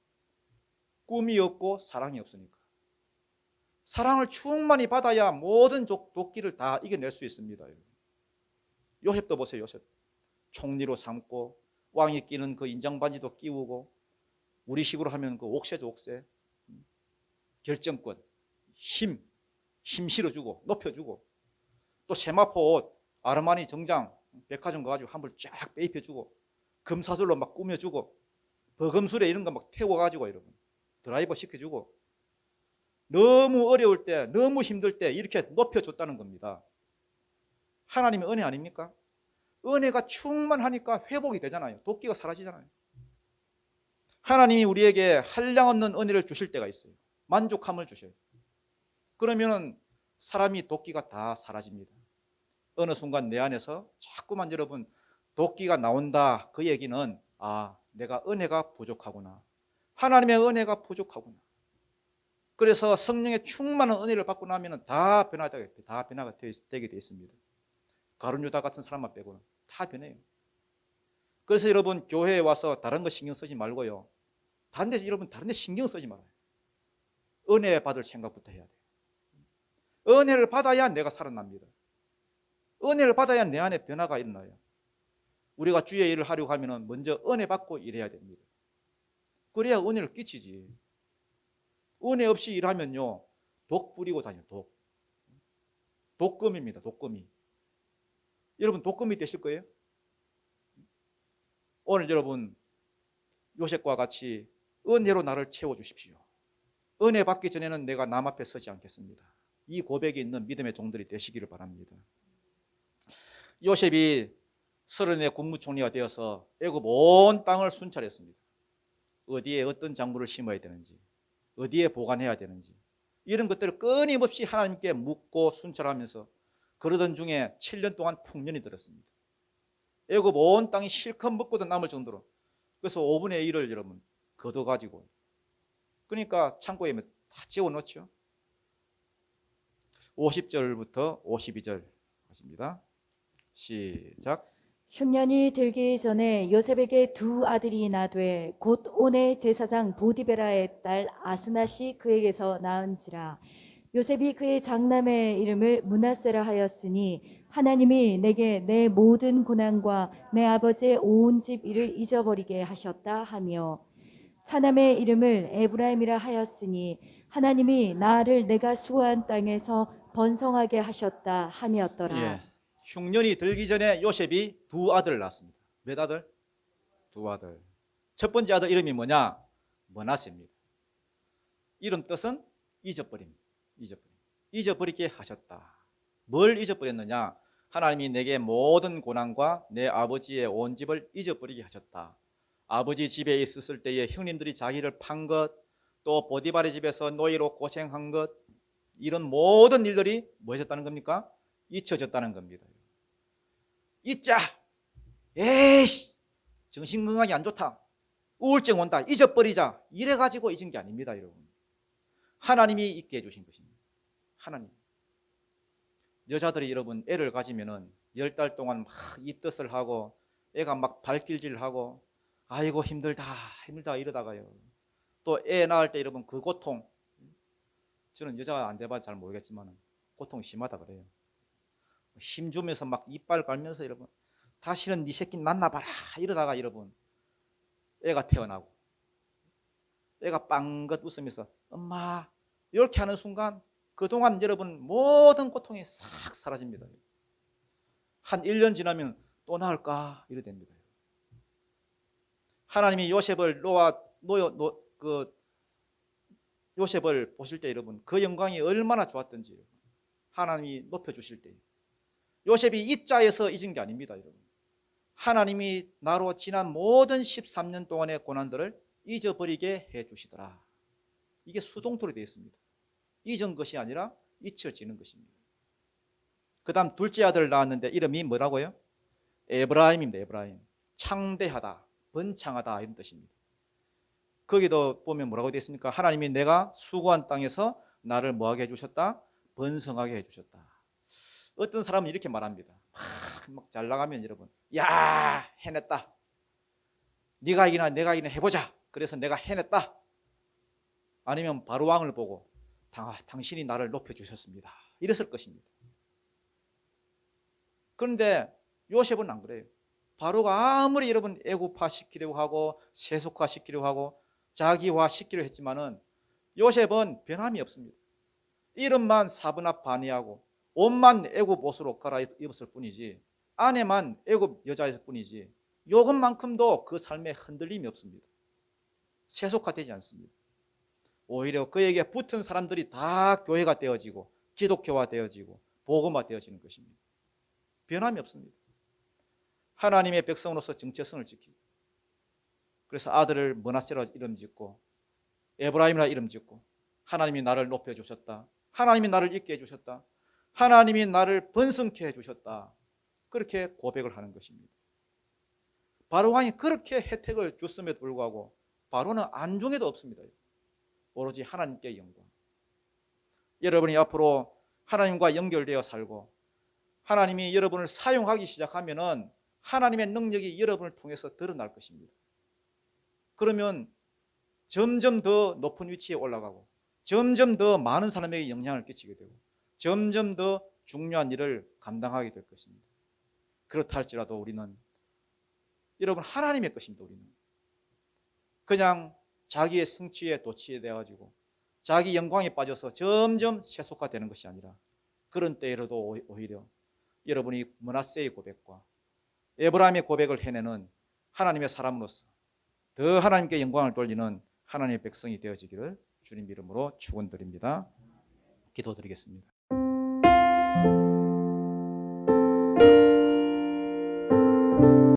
꿈이 없고 사랑이 없으니까. 사랑을 충만히 받아야 모든 도끼를 다 이겨낼 수 있습니다. 요셉도 보세요. 요셉. 총리로 삼고 왕이 끼는 그 인장반지도 끼우고 우리식으로 하면 그 옥새죠. 옥새. 결정권, 힘 실어주고 높여주고 또 세마포 옷, 아르마니 정장 백화점 가가지고 한벌 쫙 빼입혀주고 금사슬로 막 꾸며주고 버금술에 이런 거 막 태워가지고 여러분 드라이버 시켜주고 너무 어려울 때 너무 힘들 때 이렇게 높여줬다는 겁니다. 하나님의 은혜 아닙니까? 은혜가 충만하니까 회복이 되잖아요. 도끼가 사라지잖아요. 하나님이 우리에게 한량없는 은혜를 주실 때가 있어요. 만족함을 주셔요. 그러면은 사람이 도끼가 다 사라집니다. 어느 순간 내 안에서 자꾸만 여러분 도끼가 나온다. 그 얘기는 내가 은혜가 부족하구나. 하나님의 은혜가 부족하구나. 그래서 성령의 충만한 은혜를 받고 나면 다 변화가 되게 되어 있습니다. 가룟 유다 같은 사람만 빼고는 다 변해요. 그래서 여러분 교회에 와서 다른 거 신경 쓰지 말고요. 여러분 다른 데 신경 쓰지 말아요. 은혜 받을 생각부터 해야 돼요. 은혜를 받아야 내가 살아납니다. 은혜를 받아야 내 안에 변화가 일어나요. 우리가 주의 일을 하려고 하면 먼저 은혜 받고 일해야 됩니다. 그래야 은혜를 끼치지. 은혜 없이 일하면요 독 뿌리고 다녀요. 독금입니다. 독금이. 여러분 독금이 되실 거예요? 오늘 여러분 요셉과 같이 은혜로 나를 채워주십시오. 은혜 받기 전에는 내가 남 앞에 서지 않겠습니다. 이 고백이 있는 믿음의 종들이 되시기를 바랍니다. 요셉이 30의 국무총리가 되어서 애굽 온 땅을 순찰했습니다. 어디에 어떤 작물을 심어야 되는지, 어디에 보관해야 되는지 이런 것들을 끊임없이 하나님께 묻고 순찰하면서 그러던 중에 7년 동안 풍년이 들었습니다. 애굽 온 땅이 실컷 먹고도 남을 정도로. 그래서 5분의 1을 여러분 걷어가지고 그러니까 창고에 다 채워넣죠. 50절부터 52절 하십니다. 시작. 흉년이 들기 전에 요셉에게 두 아들이 나되 곧 온의 제사장 보디베라의 딸 아스낫이 그에게서 낳은지라. 요셉이 그의 장남의 이름을 므낫세라 하였으니 하나님이 내게 내 모든 고난과 내 아버지의 온 집 일을 잊어버리게 하셨다 하며, 차남의 이름을 에브라임이라 하였으니 하나님이 나를 내가 수고한 땅에서 번성하게 하셨다 함이었더라. 예. 흉년이 들기 전에 요셉이 두 아들을 낳았습니다. 몇 아들? 두 아들. 첫 번째 아들 이름이 뭐냐? 므낫세입니다. 이름 뜻은 잊어버림. 잊어버리게 하셨다. 뭘 잊어버렸느냐? 하나님이 내게 모든 고난과 내 아버지의 온 집을 잊어버리게 하셨다. 아버지 집에 있었을 때에 형님들이 자기를 판 것, 또 보디발의 집에서 노예로 고생한 것, 이런 모든 일들이 뭐였다는 겁니까? 잊혀졌다는 겁니다. 잊자. 에이씨, 정신건강이 안 좋다. 우울증 온다. 잊어버리자. 이래가지고 잊은 게 아닙니다, 여러분. 하나님이 잊게 해주신 것입니다. 하나님. 여자들이 여러분 애를 가지면은 10달 동안 막 이 뜻을 하고 애가 막 발길질하고 아이고 힘들다 이러다가요. 또 애 낳을 때 여러분 그 고통, 저는 여자가 안 돼봐서 잘 모르겠지만 고통이 심하다 그래요. 힘주면서 막 이빨 갈면서 여러분 다시는 네 새끼 낳나봐라 이러다가 여러분 애가 태어나고 애가 빵긋 웃으면서 엄마 이렇게 하는 순간 그동안 여러분 모든 고통이 싹 사라집니다. 한 1년 지나면 또 나을까 이래 됩니다. 하나님이 요셉을 요셉을 보실 때 여러분 그 영광이 얼마나 좋았던지 하나님이 높여주실 때 요셉이 이 자에서 잊은 게 아닙니다. 여러분 하나님이 나로 지난 모든 13년 동안의 고난들을 잊어버리게 해주시더라. 이게 수동토로 되어 있습니다. 잊은 것이 아니라 잊혀지는 것입니다. 그 다음 둘째 아들을 낳았는데 이름이 뭐라고요? 에브라임입니다. 에브라임. 창대하다, 번창하다 이런 뜻입니다. 거기도 보면 뭐라고 되어 있습니까? 하나님이 내가 수고한 땅에서 나를 뭐하게 해주셨다? 번성하게 해주셨다. 어떤 사람은 이렇게 말합니다. 막 잘 나가면 여러분 야 해냈다. 네가 이기나 내가 이기나 해보자. 그래서 내가 해냈다. 아니면 바로왕을 보고 당신이 나를 높여주셨습니다. 이랬을 것입니다. 그런데 요셉은 안 그래요. 바로가 아무리 여러분 애국화 시키려고 하고 세속화 시키려고 하고 자기화 시키려고 했지만은 요셉은 변함이 없습니다. 이름만 사브납 바니하고 옷만 애국 옷으로 갈아입었을 뿐이지 아내만 애국 여자였을 뿐이지 요것만큼도 그 삶에 흔들림이 없습니다. 세속화되지 않습니다. 오히려 그에게 붙은 사람들이 다 교회가 되어지고 기독교화 되어지고 복음화 되어지는 것입니다. 변함이 없습니다. 하나님의 백성으로서 정체성을 지키고, 그래서 아들을 머나세라 이름 짓고 에브라임이라 이름 짓고, 하나님이 나를 높여주셨다, 하나님이 나를 있게 해주셨다, 하나님이 나를 번성케 해주셨다, 그렇게 고백을 하는 것입니다. 바로 왕이 그렇게 혜택을 줬음에도 불구하고 바로는 안중에도 없습니다. 오로지 하나님께 영광. 여러분이 앞으로 하나님과 연결되어 살고 하나님이 여러분을 사용하기 시작하면은 하나님의 능력이 여러분을 통해서 드러날 것입니다. 그러면 점점 더 높은 위치에 올라가고 점점 더 많은 사람에게 영향을 끼치게 되고 점점 더 중요한 일을 감당하게 될 것입니다. 그렇다 할지라도 우리는, 여러분, 하나님의 것입니다. 우리는 그냥 자기의 성취에 도취돼 가지고 자기 영광에 빠져서 점점 세속화되는 것이 아니라, 그런 때에도 오히려 여러분이 므낫세의 고백과 에브라임의 고백을 해내는 하나님의 사람으로서 더 하나님께 영광을 돌리는 하나님의 백성이 되어지기를 주님 이름으로 축원드립니다. 기도드리겠습니다.